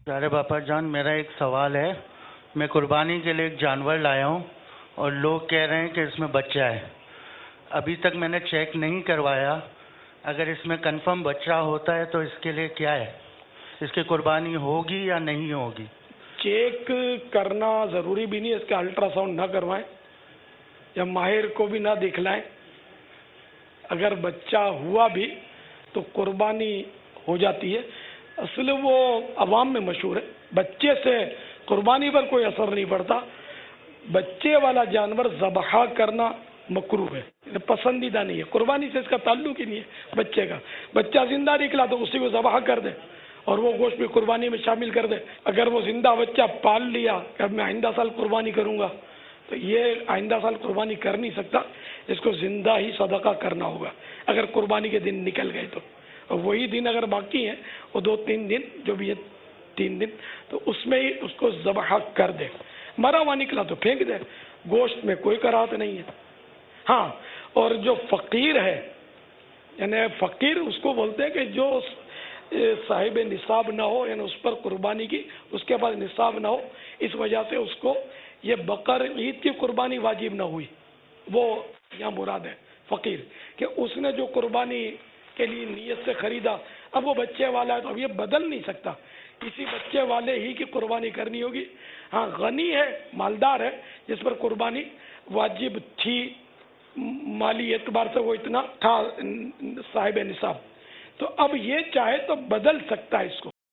پیارے باپا جان، میرا ایک سوال ہے۔ میں قربانی کے لیے ایک جانور لایا ہوں اور لوگ کہہ رہے ہیں کہ اس میں بچہ ہے۔ ابھی تک میں نے چیک نہیں کروایا۔ اگر اس میں کنفرم بچہ ہوتا ہے تو اس کے لیے کیا ہے؟ اس کی قربانی ہوگی یا نہیں ہوگی؟ چیک کرنا ضروری بھی نہیں ہے، اس کا الٹرا ساؤنڈ نہ کروائیں یا ماہر کو بھی نہ دکھلائیں۔ اگر بچہ ہوا بھی تو قربانی ہو جاتی ہے۔ اصل وہ عوام میں مشہور ہے، بچے سے قربانی پر کوئی اثر نہیں پڑتا۔ بچے والا جانور ذبح کرنا مکروہ ہے، پسندیدہ نہیں ہے۔ قربانی سے اس کا تعلق ہی نہیں ہے بچے کا۔ بچہ زندہ نکلا تو اسی کو ذبح کر دے اور وہ گوشت بھی قربانی میں شامل کر دے۔ اگر وہ زندہ بچہ پال لیا کہ اب میں آئندہ سال قربانی کروں گا، تو یہ آئندہ سال قربانی کر نہیں سکتا، اس کو زندہ ہی صدقہ کرنا ہوگا اگر قربانی کے دن نکل گئے تو۔ اور وہی دن اگر باقی ہیں، وہ 2-3 دن جو بھی ہے 3 دن، تو اس میں ہی اس کو ذبح کر دے۔ مرا ہوا نکلا تو پھینک دے، گوشت میں کوئی کراہت نہیں ہے۔ ہاں، اور جو فقیر ہے، یعنی فقیر اس کو بولتے ہیں کہ جو صاحب نصاب نہ ہو، یعنی اس پر قربانی کی اس کے پاس نصاب نہ ہو، اس وجہ سے اس کو یہ بقر عید کی قربانی واجب نہ ہوئی، وہ یہاں مراد ہے فقیر، کہ اس نے جو قربانی کے لیے نیت سے خریدا، اب وہ بچے والا ہے تو اب یہ بدل نہیں سکتا، اسی بچے والے ہی کی قربانی کرنی ہوگی۔ ہاں، غنی ہے، مالدار ہے، جس پر قربانی واجب تھی، مالی اعتبار سے وہ اتنا تھا صاحب نصاب، تو اب یہ چاہے تو بدل سکتا ہے اس کو۔